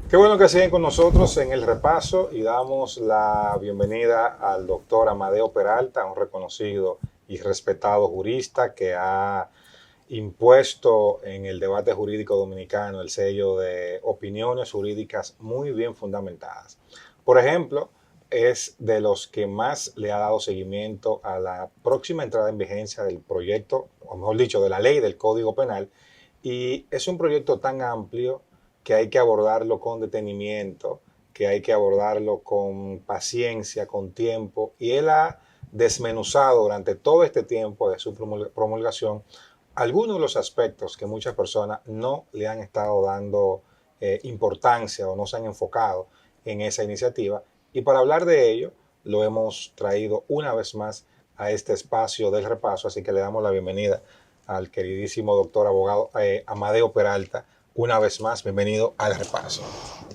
Qué bueno que siguen con nosotros en el repaso y damos la bienvenida al doctor Amadeo Peralta, un reconocido y respetado jurista que ha impuesto en el debate jurídico dominicano el sello de opiniones jurídicas muy bien fundamentadas. Por ejemplo, es de los que más le ha dado seguimiento a la próxima entrada en vigencia del proyecto, o mejor dicho, de la ley del Código Penal, y es un proyecto tan amplio que hay que abordarlo con detenimiento, que hay que abordarlo con paciencia, con tiempo, y él ha desmenuzado durante todo este tiempo de su promulgación algunos de los aspectos que muchas personas no le han estado dando importancia o no se han enfocado en esa iniciativa. Y para hablar de ello, lo hemos traído una vez más a este espacio del repaso, así que le damos la bienvenida al queridísimo doctor abogado Amadeo Peralta. Una vez más, bienvenido al repaso.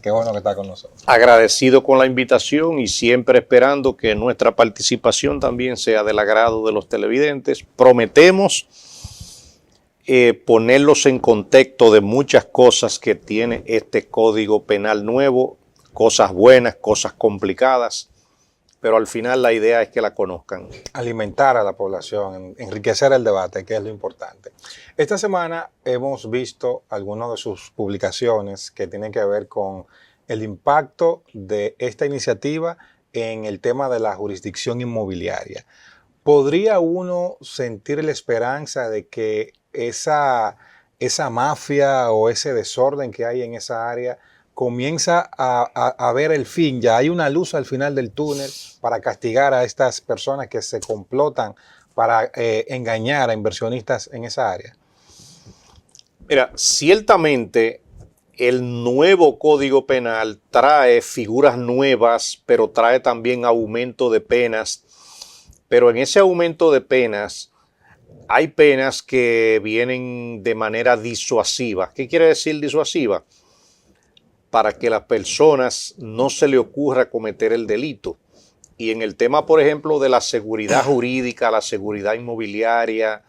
Qué bueno que está con nosotros. Agradecido con la invitación y siempre esperando que nuestra participación también sea del agrado de los televidentes. Prometemos ponerlos en contexto de muchas cosas que tiene este Código Penal nuevo, cosas buenas, cosas complicadas, pero al final la idea es que la conozcan. Alimentar a la población, enriquecer el debate, que es lo importante. Esta semana hemos visto algunas de sus publicaciones que tienen que ver con el impacto de esta iniciativa en el tema de la jurisdicción inmobiliaria. ¿Podría uno sentir la esperanza de que esa mafia o ese desorden que hay en esa área comienza a ver el fin? Ya hay una luz al final del túnel para castigar a estas personas que se complotan para engañar a inversionistas en esa área. Mira, ciertamente el nuevo Código Penal trae figuras nuevas, pero trae también aumento de penas. Pero en ese aumento de penas hay penas que vienen de manera disuasiva. ¿Qué quiere decir disuasiva? Para que las personas no se le ocurra cometer el delito. Y en el tema, por ejemplo, de la seguridad jurídica, la seguridad inmobiliaria,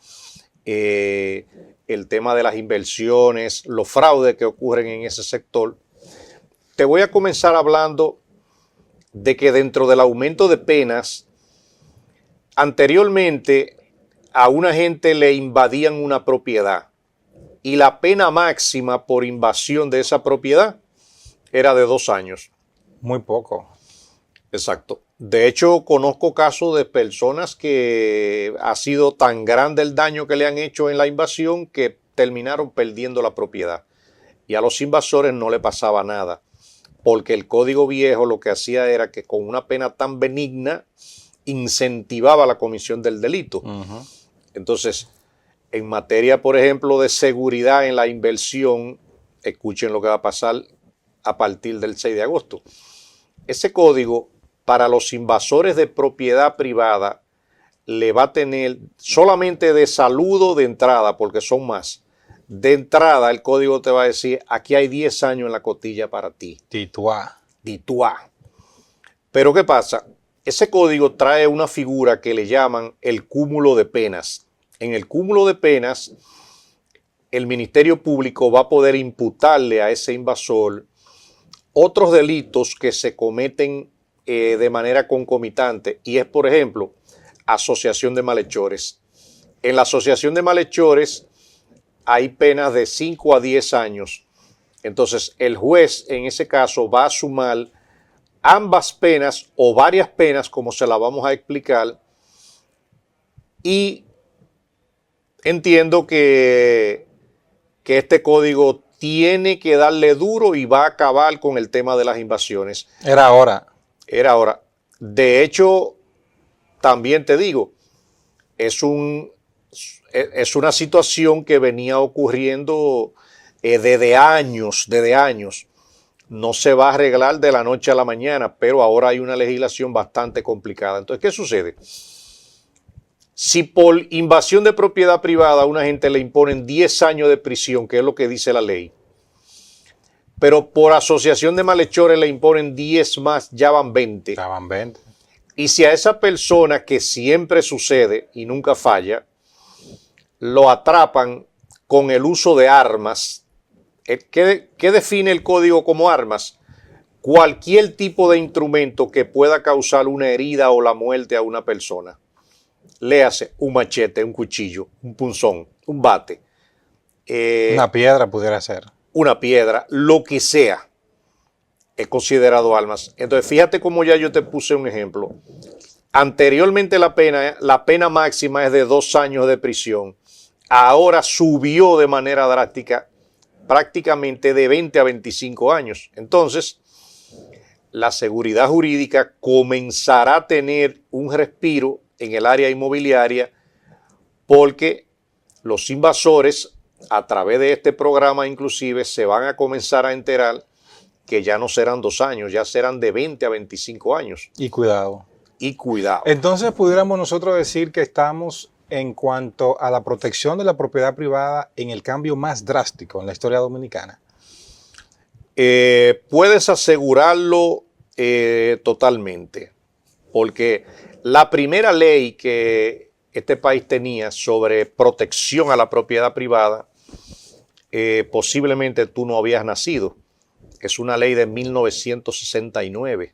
el tema de las inversiones, los fraudes que ocurren en ese sector, te voy a comenzar hablando de que dentro del aumento de penas, anteriormente a una gente le invadían una propiedad y la pena máxima por invasión de esa propiedad era de 2 años. Muy poco. Exacto. De hecho, conozco casos de personas que ha sido tan grande el daño que le han hecho en la invasión que terminaron perdiendo la propiedad. Y a los invasores no le pasaba nada, porque el Código Viejo lo que hacía era que con una pena tan benigna incentivaba la comisión del delito. Entonces, en materia, por ejemplo, de seguridad en la inversión, escuchen lo que va a pasar a partir del 6 de agosto. Ese código para los invasores de propiedad privada le va a tener solamente de saludo de entrada, porque son más. De entrada el código te va a decir, aquí hay 10 años en la cotilla para ti. Tituá. Tituá. Pero ¿qué pasa? Ese código trae una figura que le llaman el cúmulo de penas. En el cúmulo de penas, el Ministerio Público va a poder imputarle a ese invasor otros delitos que se cometen de manera concomitante, y es, por ejemplo, asociación de malhechores. En la asociación de malhechores hay penas de 5 a 10 años. Entonces, el juez en ese caso va a sumar ambas penas o varias penas, como se la vamos a explicar, y entiendo que este código tiene que darle duro y va a acabar con el tema de las invasiones. Era hora. Era hora. De hecho, también te digo, es una situación que venía ocurriendo desde años. No se va a arreglar de la noche a la mañana, pero ahora hay una legislación bastante complicada. Entonces, ¿qué sucede? Si por invasión de propiedad privada a una gente le imponen 10 años de prisión, que es lo que dice la ley, pero por asociación de malhechores le imponen 10 más, ya van 20. Ya van 20. Y si a esa persona, que siempre sucede y nunca falla, lo atrapan con el uso de armas, ¿Qué define el código como armas? Cualquier tipo de instrumento que pueda causar una herida o la muerte a una persona. Léase un machete, un cuchillo, un punzón, un bate. Una piedra pudiera ser. Una piedra, lo que sea, es considerado armas. Entonces, fíjate cómo ya yo te puse un ejemplo. Anteriormente la pena máxima es de 2 años de prisión. Ahora subió de manera drástica, prácticamente de 20 a 25 años. Entonces, la seguridad jurídica comenzará a tener un respiro en el área inmobiliaria porque los invasores, a través de este programa inclusive, se van a comenzar a enterar que ya no serán 2 años, ya serán de 20 a 25 años. Y cuidado. Y cuidado. Entonces pudiéramos nosotros decir que estamos en cuanto a la protección de la propiedad privada en el cambio más drástico en la historia dominicana. Puedes asegurarlo totalmente, porque la primera ley que este país tenía sobre protección a la propiedad privada, posiblemente tú no habías nacido. Es una ley de 1969.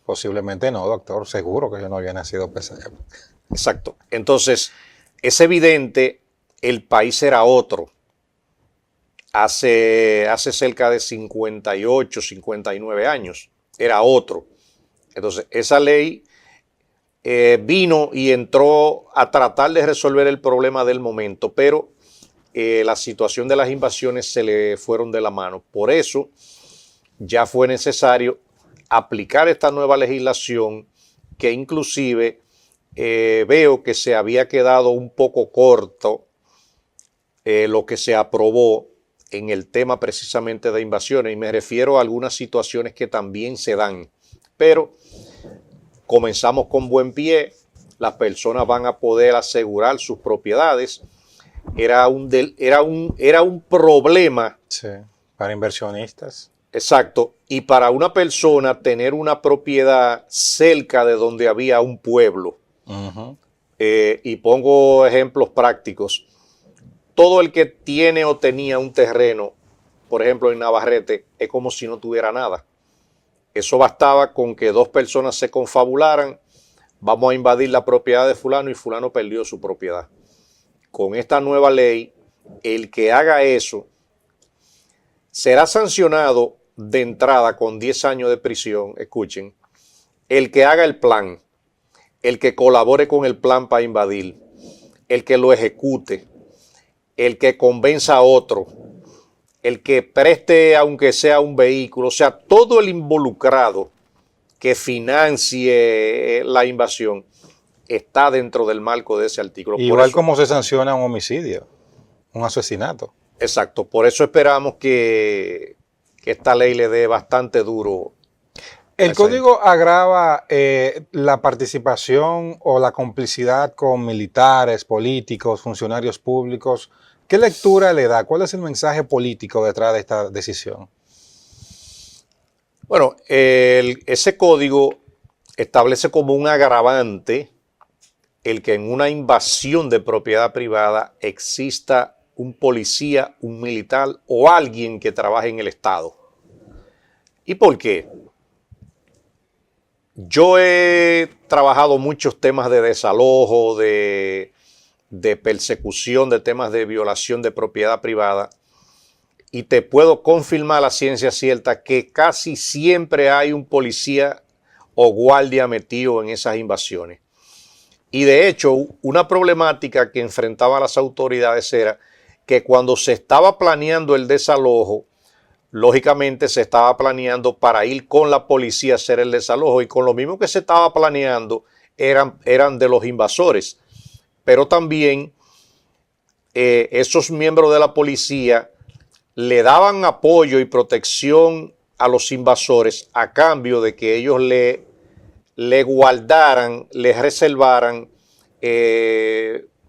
Posiblemente no, doctor. Seguro que yo no había nacido para esa época. Exacto. Entonces, es evidente, el país era otro. Hace cerca de 58, 59 años. Era otro. Entonces, esa ley vino y entró a tratar de resolver el problema del momento, pero la situación de las invasiones se le fueron de la mano. Por eso, ya fue necesario aplicar esta nueva legislación que inclusive veo que se había quedado un poco corto lo que se aprobó en el tema precisamente de invasiones, y me refiero a algunas situaciones que también se dan, pero comenzamos con buen pie, las personas van a poder asegurar sus propiedades. Era un problema. Sí, para inversionistas. Exacto. Y para una persona tener una propiedad cerca de donde había un pueblo. Uh-huh. Y pongo ejemplos prácticos. Todo el que tiene o tenía un terreno, por ejemplo en Navarrete, es como si no tuviera nada. Eso bastaba con que 2 personas se confabularan, vamos a invadir la propiedad de fulano y fulano perdió su propiedad. Con esta nueva ley, el que haga eso será sancionado de entrada con 10 años de prisión. Escuchen, el que haga el plan, el que colabore con el plan para invadir, el que lo ejecute, el que convenza a otro, el que preste aunque sea un vehículo, o sea, todo el involucrado que financie la invasión está dentro del marco de ese artículo. Igual como se sanciona un homicidio, un asesinato. Exacto, por eso esperamos que esta ley le dé bastante duro. El código agrava la participación o la complicidad con militares, políticos, funcionarios públicos. ¿Qué lectura le da? ¿Cuál es el mensaje político detrás de esta decisión? Bueno, ese código establece como un agravante el que en una invasión de propiedad privada exista un policía, un militar o alguien que trabaje en el Estado. ¿Y por qué? Yo he trabajado muchos temas de desalojo, de persecución, de temas de violación de propiedad privada, y te puedo confirmar a ciencia cierta que casi siempre hay un policía o guardia metido en esas invasiones. Y de hecho, una problemática que enfrentaban las autoridades era que cuando se estaba planeando el desalojo, lógicamente se estaba planeando para ir con la policía a hacer el desalojo, y con lo mismo que se estaba planeando eran de los invasores. Pero también esos miembros de la policía le daban apoyo y protección a los invasores a cambio de que ellos le guardaran, le reservaran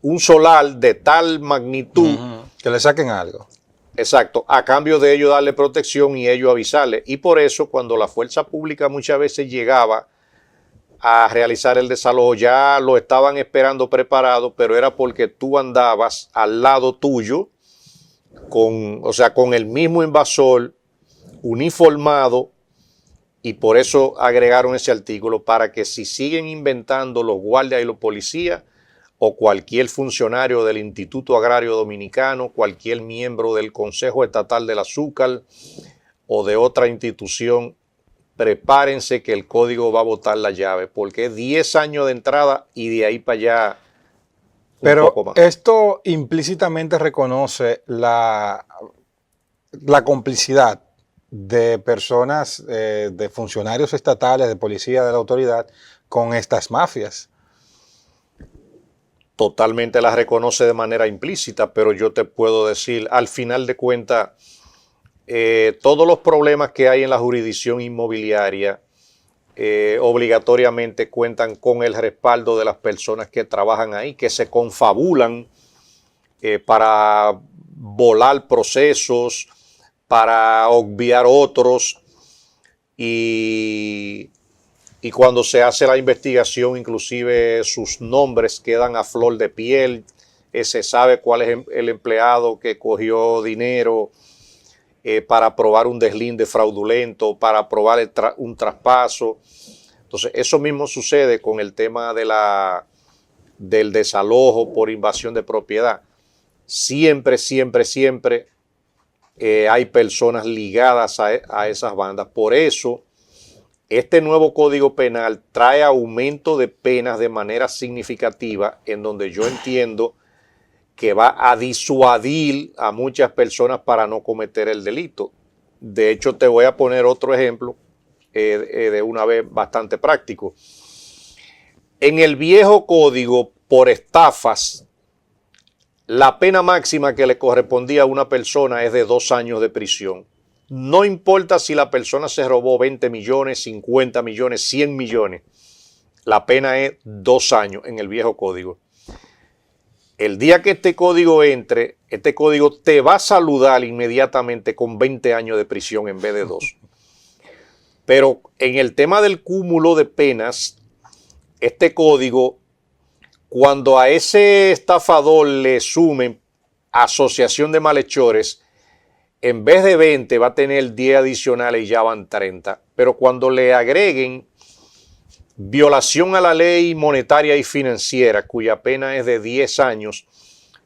un solar de tal magnitud. Que le saquen algo. Exacto, a cambio de ellos darle protección y ellos avisarle. Y por eso cuando la fuerza pública muchas veces llegaba a realizar el desalojo, ya lo estaban esperando preparado, pero era porque tú andabas al lado tuyo con el mismo invasor uniformado, y por eso agregaron ese artículo, para que si siguen inventando los guardias y los policías, o cualquier funcionario del Instituto Agrario Dominicano, cualquier miembro del Consejo Estatal del Azúcar o de otra institución, prepárense que el código va a botar la llave, porque es 10 años de entrada y de ahí para allá un poco Pero más. esto implícitamente reconoce la complicidad de personas, de funcionarios estatales, de policía, de la autoridad, con estas mafias. Totalmente la reconoce de manera implícita, pero yo te puedo decir, al final de cuentas, todos los problemas que hay en la jurisdicción inmobiliaria obligatoriamente cuentan con el respaldo de las personas que trabajan ahí, que se confabulan para volar procesos, para obviar otros, y cuando se hace la investigación, inclusive sus nombres quedan a flor de piel, se sabe cuál es el empleado que cogió dinero para aprobar un deslinde fraudulento, para aprobar un traspaso. Entonces, eso mismo sucede con el tema del desalojo por invasión de propiedad. Siempre, siempre, siempre hay personas ligadas a esas bandas. Por eso, este nuevo Código Penal trae aumento de penas de manera significativa, en donde yo entiendo que va a disuadir a muchas personas para no cometer el delito. De hecho, te voy a poner otro ejemplo de una vez bastante práctico. En el viejo código, por estafas, la pena máxima que le correspondía a una persona es de 2 años de prisión. No importa si la persona se robó 20 millones, 50 millones, 100 millones. La pena es 2 años en el viejo código. El día que este código entre, este código te va a saludar inmediatamente con 20 años de prisión en vez de 2. Pero en el tema del cúmulo de penas, este código, cuando a ese estafador le sumen asociación de malhechores, en vez de 20 va a tener 10 adicionales y ya van 30. Pero cuando le agreguen violación a la ley monetaria y financiera, cuya pena es de 10 años,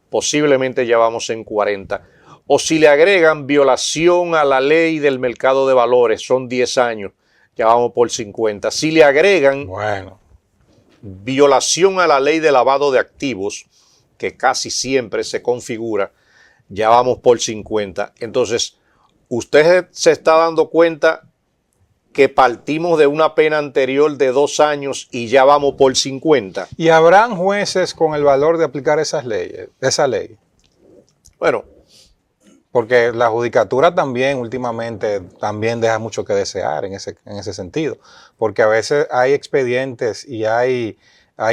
posiblemente ya vamos en 40. O si le agregan violación a la ley del mercado de valores, son 10 años, ya vamos por 50. Si le agregan violación a la ley de lavado de activos, que casi siempre se configura, ya vamos por 50. Entonces, usted se está dando cuenta que partimos de una pena anterior de 2 años y ya vamos por 50. ¿Y habrán jueces con el valor de aplicar esas leyes, esa ley? Bueno, porque la judicatura también últimamente también deja mucho que desear en ese sentido, porque a veces hay expedientes y hay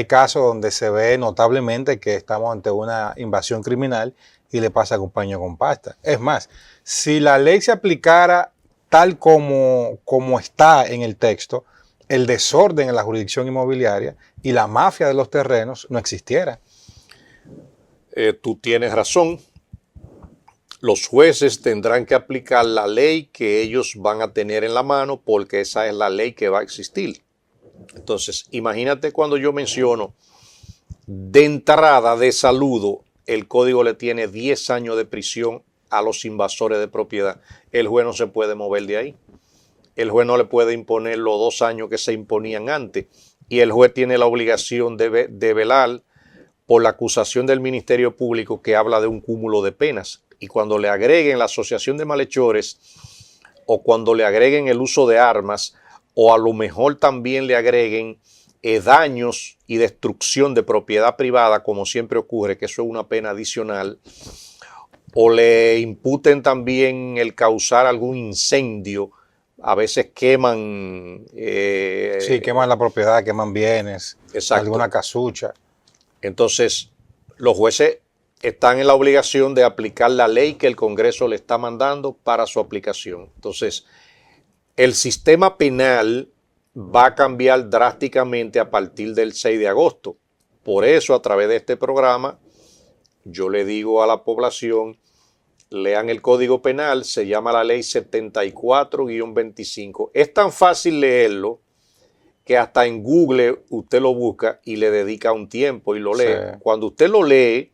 casos donde se ve notablemente que estamos ante una invasión criminal y le pasa con paño con pasta. Es más, si la ley se aplicara tal como está en el texto, el desorden en la jurisdicción inmobiliaria y la mafia de los terrenos no existiera. Tú tienes razón. Los jueces tendrán que aplicar la ley que ellos van a tener en la mano, porque esa es la ley que va a existir. Entonces, imagínate cuando yo menciono de entrada, de saludo, el código le tiene 10 años de prisión a los invasores de propiedad. El juez no se puede mover de ahí. El juez no le puede imponer los 2 años que se imponían antes. Y el juez tiene la obligación de velar por la acusación del Ministerio Público, que habla de un cúmulo de penas. Y cuando le agreguen la asociación de malhechores, o cuando le agreguen el uso de armas, o a lo mejor también le agreguen daños y destrucción de propiedad privada, como siempre ocurre, que eso es una pena adicional, o le imputen también el causar algún incendio. A veces queman... sí, queman la propiedad, queman bienes, exacto, alguna casucha. Entonces, los jueces están en la obligación de aplicar la ley que el Congreso le está mandando para su aplicación. Entonces, el sistema penal va a cambiar drásticamente a partir del 6 de agosto. Por eso, a través de este programa, yo le digo a la población lean el Código Penal, se llama la ley 74-25. Es tan fácil leerlo que hasta en Google usted lo busca y le dedica un tiempo y lo lee. Sí. Cuando usted lo lee,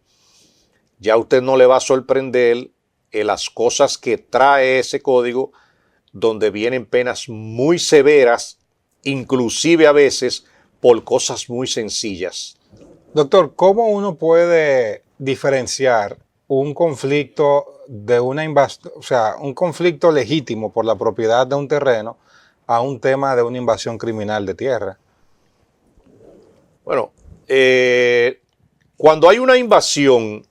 ya usted no le va a sorprender las cosas que trae ese código, donde vienen penas muy severas, inclusive a veces por cosas muy sencillas. Doctor, ¿cómo uno puede diferenciar un conflicto de una invasión, o sea, un conflicto legítimo por la propiedad de un terreno a un tema de una invasión criminal de tierra? Bueno, cuando hay una invasión,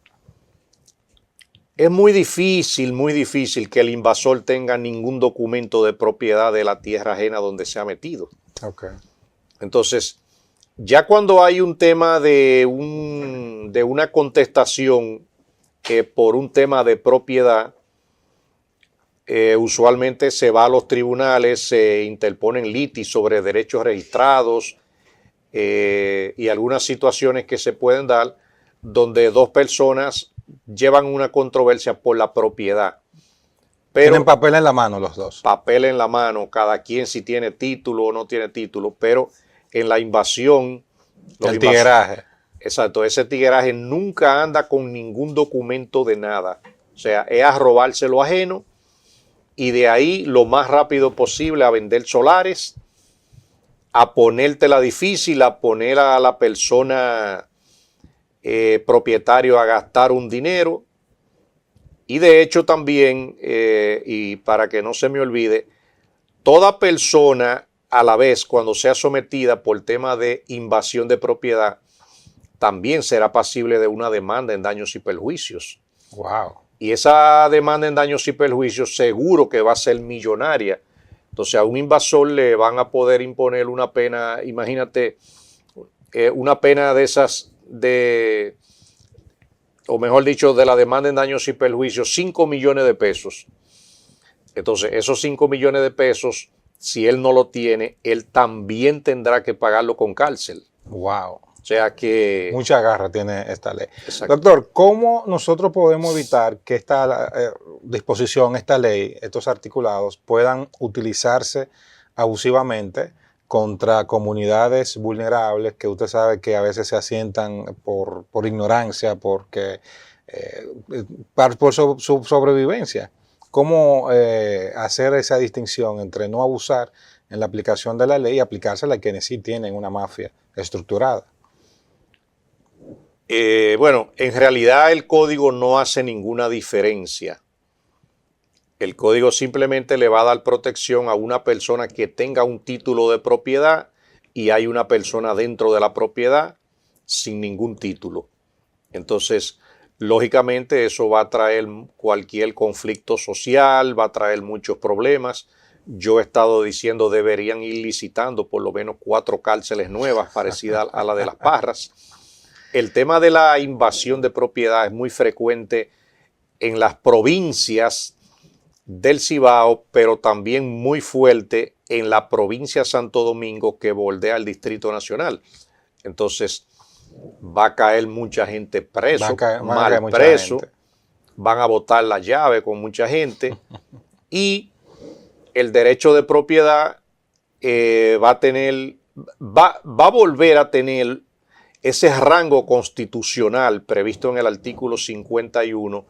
es muy difícil que el invasor tenga ningún documento de propiedad de la tierra ajena donde se ha metido. Okay. Entonces, ya cuando hay un tema de una contestación por un tema de propiedad, usualmente se va a los tribunales, se interponen litis sobre derechos registrados y algunas situaciones que se pueden dar donde dos personas llevan una controversia por la propiedad. Pero tienen papel en la mano los dos. Papel en la mano, cada quien si tiene título o no tiene título, pero en la invasión... El tigueraje. Exacto, ese tigueraje nunca anda con ningún documento de nada. O sea, es a robarse lo ajeno y de ahí lo más rápido posible a vender solares, a ponértela difícil, a poner a la persona propietario a gastar un dinero. Y de hecho también, y para que no se me olvide, toda persona a la vez cuando sea sometida por tema de invasión de propiedad, también será pasible de una demanda en daños y perjuicios. Wow. Y esa demanda en daños y perjuicios seguro que va a ser millonaria. Entonces a un invasor le van a poder imponer una pena, imagínate, una pena de esas o mejor dicho, de la demanda en daños y perjuicios, 5 millones de pesos. Entonces, esos 5 millones de pesos, si él no lo tiene, él también tendrá que pagarlo con cárcel. Wow. O sea que... mucha garra tiene esta ley. Exacto. Doctor, ¿cómo nosotros podemos evitar que esta disposición, esta ley, estos articulados puedan utilizarse abusivamente contra comunidades vulnerables que usted sabe que a veces se asientan por ignorancia, por su sobrevivencia? ¿Cómo hacer esa distinción entre no abusar en la aplicación de la ley y aplicársela a quienes sí tienen una mafia estructurada? Bueno, en realidad el código no hace ninguna diferencia. El código simplemente le va a dar protección a una persona que tenga un título de propiedad y hay una persona dentro de la propiedad sin ningún título. Entonces, lógicamente eso va a traer cualquier conflicto social, va a traer muchos problemas. Yo he estado diciendo deberían ir licitando por lo menos 4 cárceles nuevas parecidas a la de Las Parras. El tema de la invasión de propiedad es muy frecuente en las provincias del Cibao, pero también muy fuerte en la provincia de Santo Domingo que bordea el Distrito Nacional. Entonces va a caer mucha gente preso, mal preso, van a botar la llave con mucha gente y el derecho de propiedad va a volver a tener ese rango constitucional previsto en el artículo 51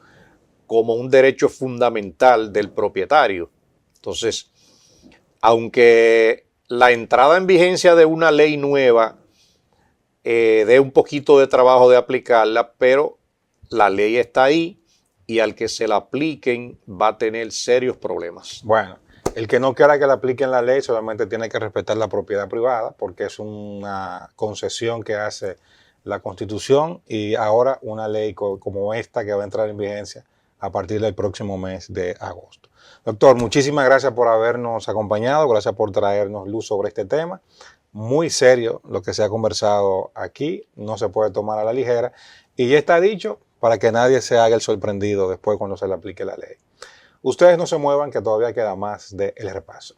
como un derecho fundamental del propietario. Entonces, aunque la entrada en vigencia de una ley nueva dé un poquito de trabajo de aplicarla, pero la ley está ahí y al que se la apliquen va a tener serios problemas. Bueno, el que no quiera que le apliquen la ley solamente tiene que respetar la propiedad privada porque es una concesión que hace la Constitución y ahora una ley como esta que va a entrar en vigencia a partir del próximo mes de agosto. Doctor, muchísimas gracias por habernos acompañado, gracias por traernos luz sobre este tema. Muy serio lo que se ha conversado aquí, no se puede tomar a la ligera y ya está dicho para que nadie se haga el sorprendido después cuando se le aplique la ley. Ustedes no se muevan que todavía queda más de El Repaso.